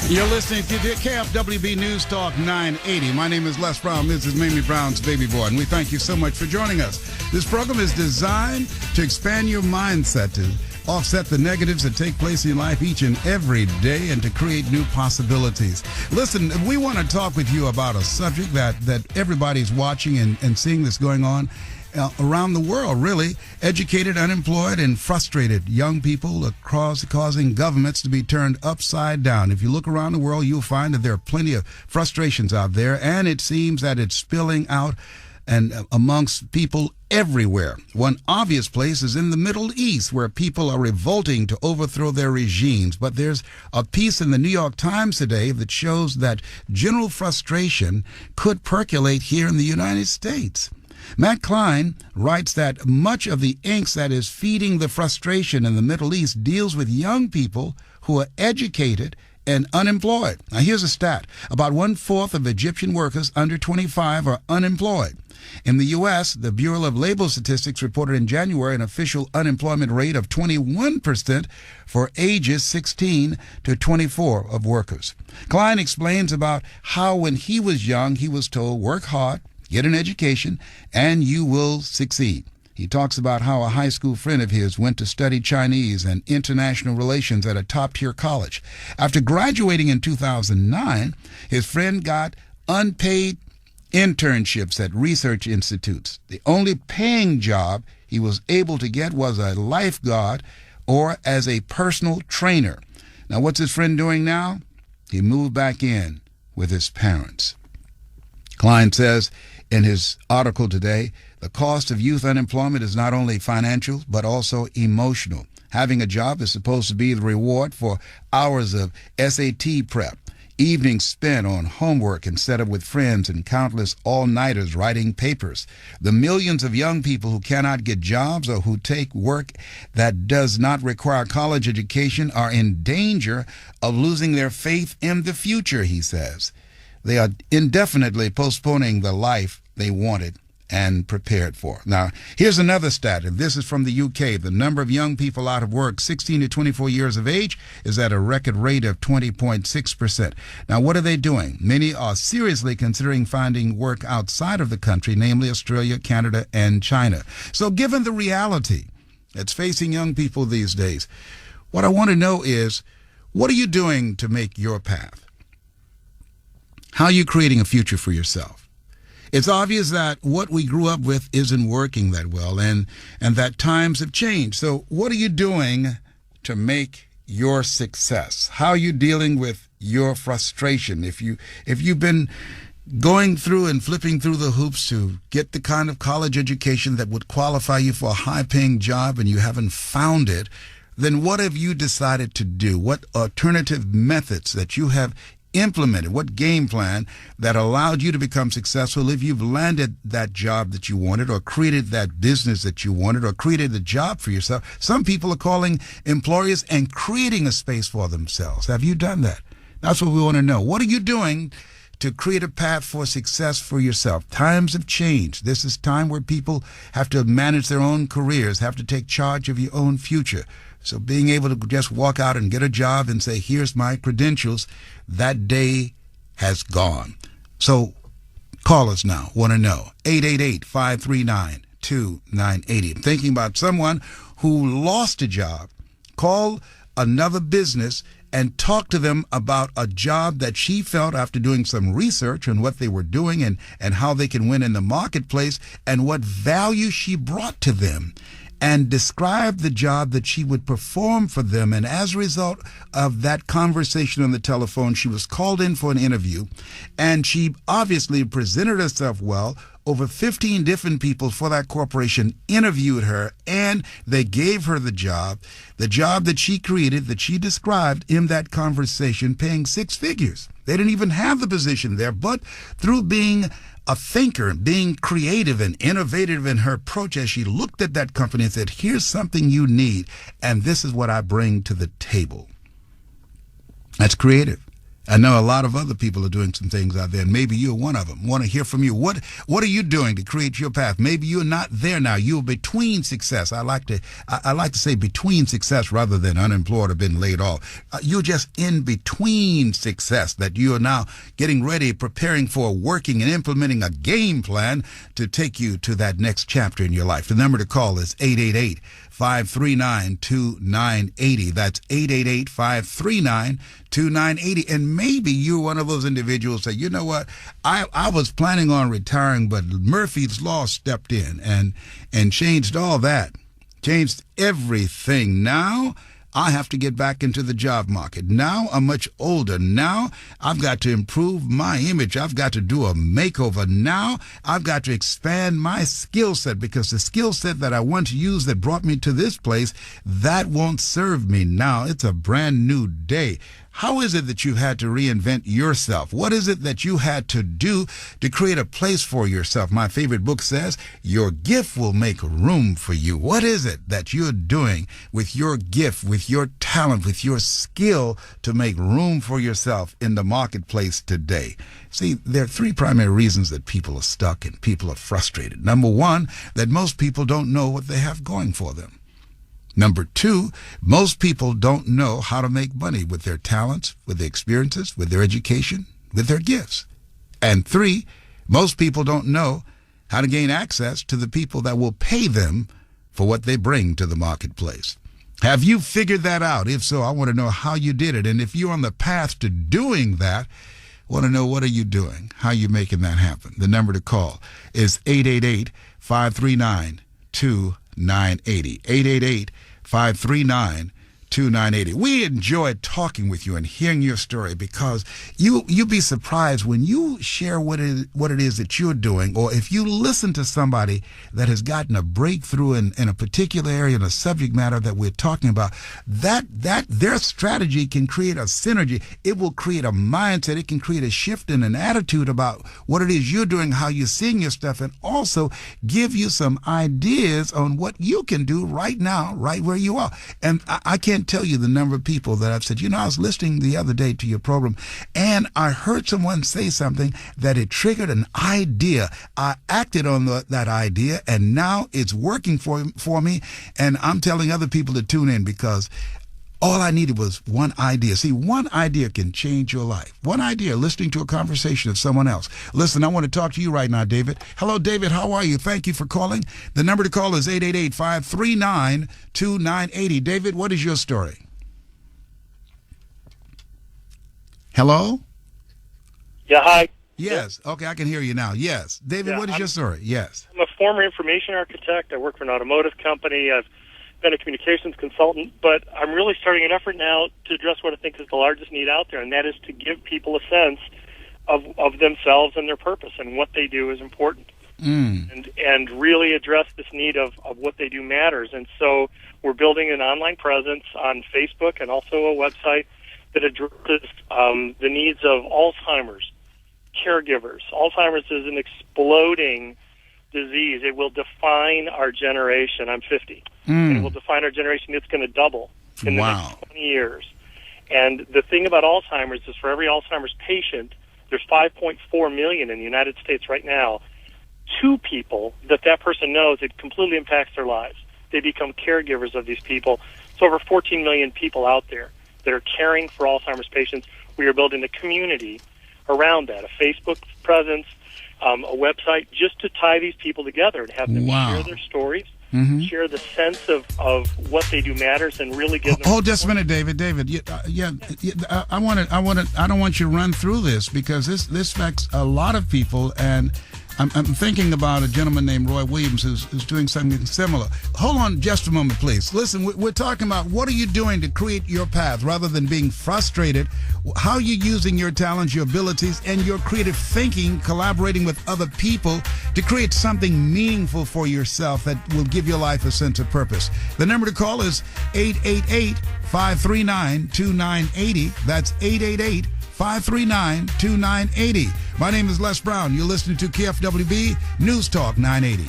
You're listening to the KFWB News Talk 980. My name is Les Brown. This is Mamie Brown's baby boy, and we thank you so much for joining us. This program is designed to expand your mindset, to offset the negatives that take place in your life each and every day, and to create new possibilities. Listen, we want to talk with you about a subject that everybody's watching and seeing this going on around the world, really. Educated, unemployed, and frustrated young people across, causing governments to be turned upside down. If you look around the world, you'll find that there are plenty of frustrations out there, and it seems that it's spilling out and amongst people everywhere. One obvious place is in the Middle East, where people are revolting to overthrow their regimes. But there's a piece in the New York Times today that shows that general frustration could percolate here in the United States. Matt Klein writes that much of the angst that is feeding the frustration in the Middle East deals with young people who are educated and unemployed. Now, here's a stat. About 1/4 of Egyptian workers under 25 are unemployed. In the U.S., the Bureau of Labor Statistics reported in January an official unemployment rate of 21% for ages 16 to 24 of workers. Klein explains about how when he was young, he was told, work hard, get an education, and you will succeed. He talks about how a high school friend of his went to study Chinese and international relations at a top-tier college. After graduating in 2009, his friend got unpaid internships at research institutes. The only paying job he was able to get was a lifeguard or as a personal trainer. Now, what's his friend doing now? He moved back in with his parents. Klein says in his article today, the cost of youth unemployment is not only financial, but also emotional. Having a job is supposed to be the reward for hours of SAT prep, evenings spent on homework instead of with friends, and countless all-nighters writing papers. The millions of young people who cannot get jobs or who take work that does not require college education are in danger of losing their faith in the future, he says. They are indefinitely postponing the life they wanted and prepared for. Now, here's another stat, and this is from the UK. The number of young people out of work 16 to 24 years of age is at a record rate of 20.6%. Now, what are they doing? Many are seriously considering finding work outside of the country, namely Australia, Canada, and China. So given the reality that's facing young people these days, what I want to know is, what are you doing to make your path? How are you creating a future for yourself? It's obvious that what we grew up with isn't working that well, and that times have changed. So what are you doing to make your success? How are you dealing with your frustration? If you've been going through and flipping through the hoops to get the kind of college education that would qualify you for a high-paying job and you haven't found it, then what have you decided to do? What alternative methods that you have implemented, what game plan that allowed you to become successful if you've landed that job that you wanted, or created that business that you wanted, or created a job for yourself? Some people are calling employers and creating a space for themselves. Have you done that? That's what we want to know. What are you doing to create a path for success for yourself? Times have changed. This is time where people have to manage their own careers, have to take charge of your own future. So being able to just walk out and get a job and say, here's my credentials, that day has gone. So call us now. Want to know. 888-539-2980. I'm thinking about someone who lost a job. Call another business and talk to them about a job that she felt after doing some research on what they were doing and how they can win in the marketplace and what value she brought to them, and describe the job that she would perform for them. And as a result of that conversation on the telephone, she was called in for an interview, and she obviously presented herself well. Over 15 different people for that corporation interviewed her, and they gave her the job that she created, that she described in that conversation, paying 6 figures. They didn't even have the position there, but through being a thinker, being creative and innovative in her approach, as she looked at that company and said, here's something you need, and this is what I bring to the table. That's creative. I know a lot of other people are doing some things out there, and maybe you're one of them. Want to hear from you. What are you doing to create your path? Maybe you're not there now. You're between success. I like to say between success rather than unemployed or been laid off. You're just in between success, that you are now getting ready, preparing for, working and implementing a game plan to take you to that next chapter in your life. The number to call is 888-539-2980. That's 888-539-2980. And maybe you're one of those individuals that, you know what, I was planning on retiring, but Murphy's Law stepped in and changed all that, changed everything. Now I have to get back into the job market. Now I'm much older. Now I've got to improve my image. I've got to do a makeover. Now I've got to expand my skill set, because the skill set that I once used that brought me to this place, that won't serve me now. It's a brand new day. How is it that you've had to reinvent yourself? What is it that you had to do to create a place for yourself? My favorite book says, your gift will make room for you. What is it that you're doing with your gift, with your talent, with your skill to make room for yourself in the marketplace today? See, there are three primary reasons that people are stuck and people are frustrated. Number one, that most people don't know what they have going for them. Number two, most people don't know how to make money with their talents, with their experiences, with their education, with their gifts. And three, most people don't know how to gain access to the people that will pay them for what they bring to the marketplace. Have you figured that out? If so, I want to know how you did it. And if you're on the path to doing that, I want to know, what are you doing? How are you making that happen? The number to call is 888-539-2980. 888-539-2980. We enjoy talking with you and hearing your story, because you'll be surprised when you share what it is that you're doing, or if you listen to somebody that has gotten a breakthrough in a particular area, in a subject matter that we're talking about, that their strategy can create a synergy. It will create a mindset. It can create a shift in an attitude about what it is you're doing, how you're seeing your stuff, and also give you some ideas on what you can do right now, right where you are. And I can't tell you the number of people that I've said, I was listening the other day to your program, and I heard someone say something that it triggered an idea. I acted on that idea, and now it's working for me, and I'm telling other people to tune in, because all I needed was one idea. See, one idea can change your life. One idea, listening to a conversation of someone else. Listen, I want to talk to you right now, David. Hello, David. How are you? Thank you for calling. The number to call is 888-539-2980. David, what is your story? Hello? Yeah, hi. Yes. Okay, I can hear you now. Yes. David, what is your story? Yes. I'm a former information architect. I work for an automotive company. I've been a communications consultant, but I'm really starting an effort now to address what I think is the largest need out there, and that is to give people a sense of themselves and their purpose, and what they do is important. And really address this need of what they do matters. And so we're building an online presence on Facebook and also a website that addresses the needs of Alzheimer's caregivers. Alzheimer's is an exploding disease. It will define our generation. I'm 50. And it will define our generation. It's going to double in the next 20 years. And the thing about Alzheimer's is, for every Alzheimer's patient, there's 5.4 million in the United States right now. 2 people that person knows, it completely impacts their lives. They become caregivers of these people. It's over 14 million people out there that are caring for Alzheimer's patients. We are building a community around that, a Facebook presence, a website, just to tie these people together and have them share their stories, share the sense of what they do matters, and really give them... Hold just a minute, David. David, I don't want you to run through this, because this affects a lot of people, and I'm thinking about a gentleman named Roy Williams who's doing something similar. Hold on just a moment, please. Listen, we're talking about what are you doing to create your path rather than being frustrated. How are you using your talents, your abilities, and your creative thinking, collaborating with other people to create something meaningful for yourself that will give your life a sense of purpose? The number to call is 888-539-2980. That's 888-539-2980. My name is Les Brown. You're listening to KFWB News Talk 980.